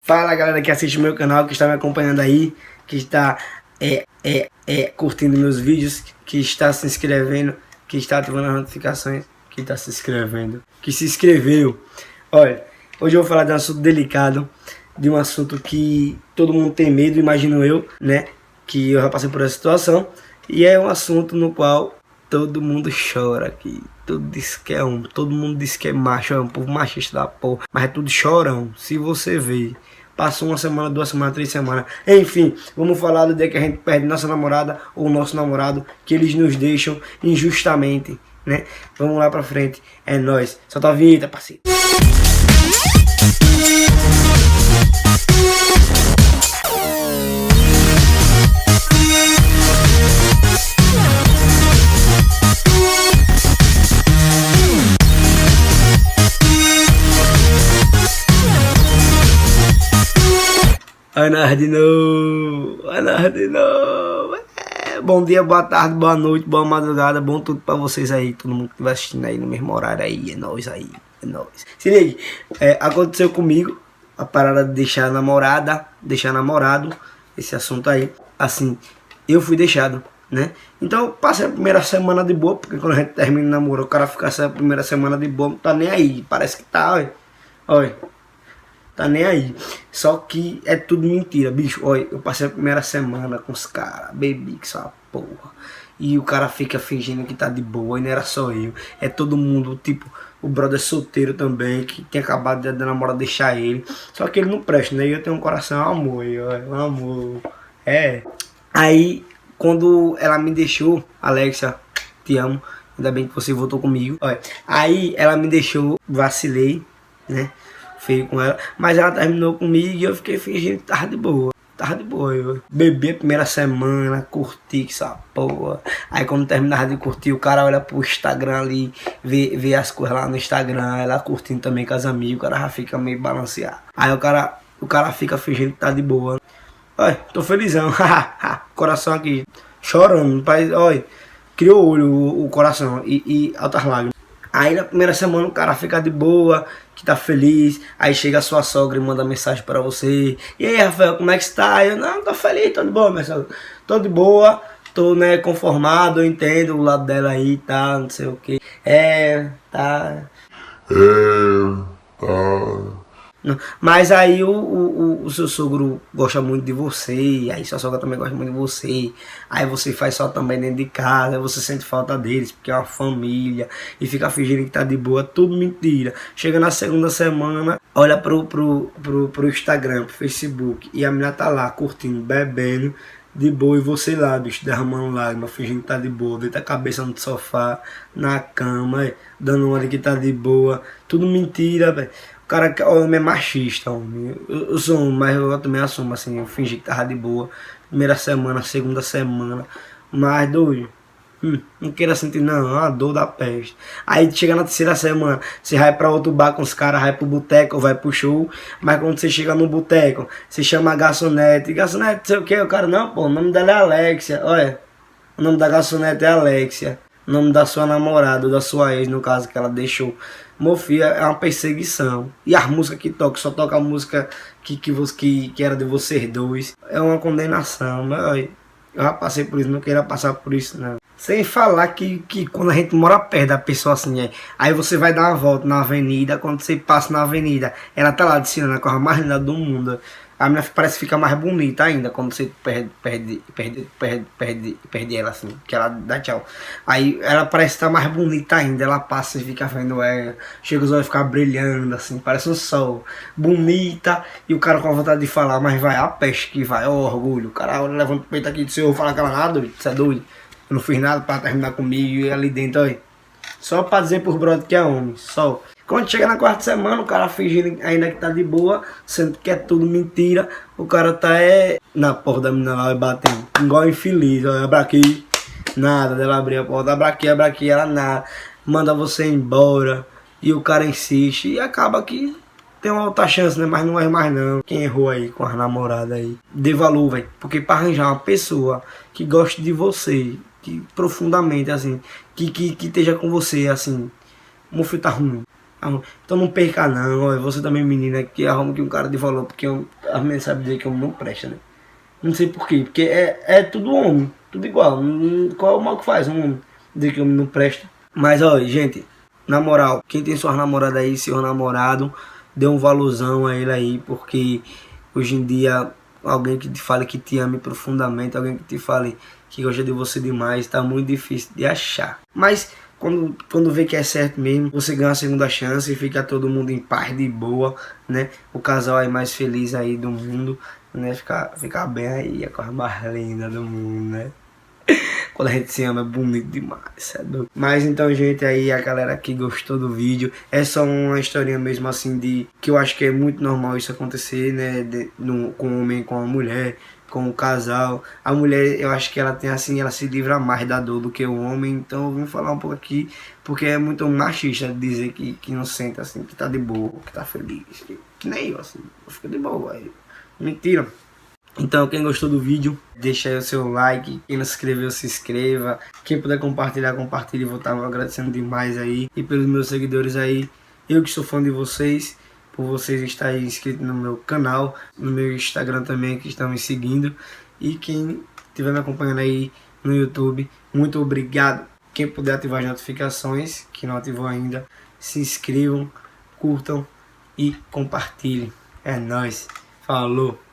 Fala galera que assiste o meu canal, que está me acompanhando aí, que está curtindo meus vídeos, que está se inscrevendo, que está ativando as notificações, que está se inscrevendo, que se inscreveu. Olha, hoje eu vou falar de um assunto delicado, de um assunto que todo mundo tem medo, imagino eu, né? Que eu já passei por essa situação, e é um assunto no qual todo mundo chora aqui. Todo diz que é todo mundo diz que é macho, é um povo machista da porra, mas é tudo chorão, se você vê. Passou uma semana, 2 semanas, 3 semanas. Enfim, vamos falar do dia que a gente perde nossa namorada ou nosso namorado, que eles nos deixam injustamente, né? Vamos lá pra frente. É nóis. Solta a vinheta, parceiro. Anar de novo, Anar de novo. Bom dia, boa tarde, boa noite, boa madrugada, bom tudo pra vocês aí, todo mundo que vai assistindo aí no mesmo horário aí, é nóis aí, é nóis. Se liga, aconteceu comigo a parada de deixar a namorada, deixar namorado, esse assunto aí, assim, eu fui deixado, né? Então eu passei a primeira semana de boa, porque quando a gente termina o namoro, o cara fica essa primeira semana de boa, não tá nem aí, parece que tá, olha. Tá nem aí. Só que é tudo mentira, bicho. Olha, eu passei a primeira semana com os caras, bebi que só porra. E o cara fica fingindo que tá de boa, e não era só eu. É todo mundo, tipo, o brother solteiro também, que tem acabado de namorar, deixar ele. Só que ele não presta, né? E eu tenho um coração, amor, um amor. É. Aí, quando ela me deixou, Alexa, te amo. Ainda bem que você voltou comigo. Olha, aí ela me deixou, vacilei, né? Feio com ela, mas ela terminou comigo e eu fiquei fingindo que tava de boa. Tava de boa, eu bebi a primeira semana, curti que essa porra. Aí quando terminava de curtir, o cara olha pro Instagram ali, vê as coisas lá no Instagram, ela curtindo também com as amigas, o cara já fica meio balanceado. Aí o cara fica fingindo que tá de boa. Olha, tô felizão, coração aqui, chorando, olha, criou olho o coração e altas lágrimas. Aí na primeira semana o cara fica de boa, que tá feliz, aí chega a sua sogra e manda mensagem pra você. E aí, Rafael, como é que está? Eu, não, tô feliz, tô de boa, minha sogra. Tô de boa, tô, né, conformado, eu entendo o lado dela aí, tá, não sei o que. Tá. Não, mas aí o seu sogro gosta muito de você, e aí sua sogra também gosta muito de você, aí você faz só também dentro de casa, você sente falta deles, porque é uma família, e fica fingindo que tá de boa, tudo mentira. Chega na segunda semana, olha pro Instagram, pro Facebook, e a menina tá lá curtindo, bebendo, de boa, e você lá, bicho, derramando lágrimas, fingindo que tá de boa, deita a cabeça no sofá, na cama, dando uma de que tá de boa, tudo mentira, velho. O cara, o homem é machista, homem. Eu sou um, mas eu também assumo, assim, eu fingi que tava de boa. Primeira semana, segunda semana, mas doido. Não queira sentir não, a dor da peste. Aí chega na terceira semana, você vai pra outro bar com os caras, vai pro boteco, vai pro show. Mas quando você chega no boteco, você chama a garçonete, garçonete, não sei o que, o cara, não, pô, o nome dela é Alexia, olha. O nome da garçonete é Alexia. O nome da sua namorada, ou da sua ex, no caso, que ela deixou. Mofia, é uma perseguição. E as músicas que toca, só toca a música que era de vocês dois. É uma condenação, mas olha, eu já passei por isso, não queria passar por isso não. Sem falar que quando a gente mora perto da pessoa assim, aí você vai dar uma volta na avenida, quando você passa na avenida, ela tá lá desfilando a coisa mais linda do mundo. A menina parece que fica mais bonita ainda quando você perde ela assim, que ela dá tchau. Aí ela parece estar mais bonita ainda, ela passa e fica vendo ela, chega os olhos ficar brilhando assim, parece um sol. Bonita, e o cara com a vontade de falar, mas vai a peste que vai, ó, orgulho. O cara levanta o peito aqui do seu, fala que ela nada, doido, você é doido. Eu não fiz nada pra terminar comigo e ali dentro, olha. Só pra dizer pros brothers que é homem, só. Quando chega na quarta semana, o cara fingindo ainda que tá de boa, sendo que é tudo mentira. O cara tá na porta da menina lá, batendo, igual infeliz, olha, abra aqui, nada, dela abrir a porta, abra aqui, ela nada, manda você embora, e o cara insiste, e acaba que tem uma outra chance, né, mas não é mais não. Quem errou aí com as namoradas aí, dê valor, velho, porque pra arranjar uma pessoa que goste de você, que profundamente, assim, que esteja com você, assim, o filho tá ruim. Então não perca não, olha, você também menina que arruma que um cara te falou, porque a menina sabe dizer que homem não presta, né? Não sei por quê, porque é tudo homem, tudo igual. Qual é o mal que faz um homem dizer que homem não presta? Mas olha, gente, na moral, quem tem suas namoradas aí, seu namorado, dê um valorzão a ele aí, porque hoje em dia alguém que te fale que te ame profundamente, alguém que te fale que gosta de você demais, tá muito difícil de achar. Mas quando vê que é certo mesmo, você ganha a segunda chance e fica todo mundo em paz, de boa, né? O casal aí mais feliz aí do mundo, né? Ficar bem aí, é a coisa mais linda do mundo, né? Quando a gente se ama é bonito demais, é doido. Mas então, gente, aí a galera que gostou do vídeo, é só uma historinha mesmo assim de que eu acho que é muito normal isso acontecer, né? Com um homem, com uma mulher, com um casal. A mulher, eu acho que ela tem assim, ela se livra mais da dor do que o homem. Então eu vim falar um pouco aqui, porque é muito machista dizer que não sente assim, que tá de boa, que tá feliz. Que nem eu, assim, eu fico de boa. Aí. Mentira. Então, quem gostou do vídeo, deixa aí o seu like. Quem não se inscreveu, se inscreva. Quem puder compartilhar, compartilhe. Vou estar agradecendo demais aí. E pelos meus seguidores aí. Eu que sou fã de vocês. Por vocês estarem inscritos no meu canal. No meu Instagram também, que estão me seguindo. E quem estiver me acompanhando aí no YouTube, muito obrigado. Quem puder ativar as notificações, que não ativou ainda, se inscrevam, curtam e compartilhem. É nóis. Falou!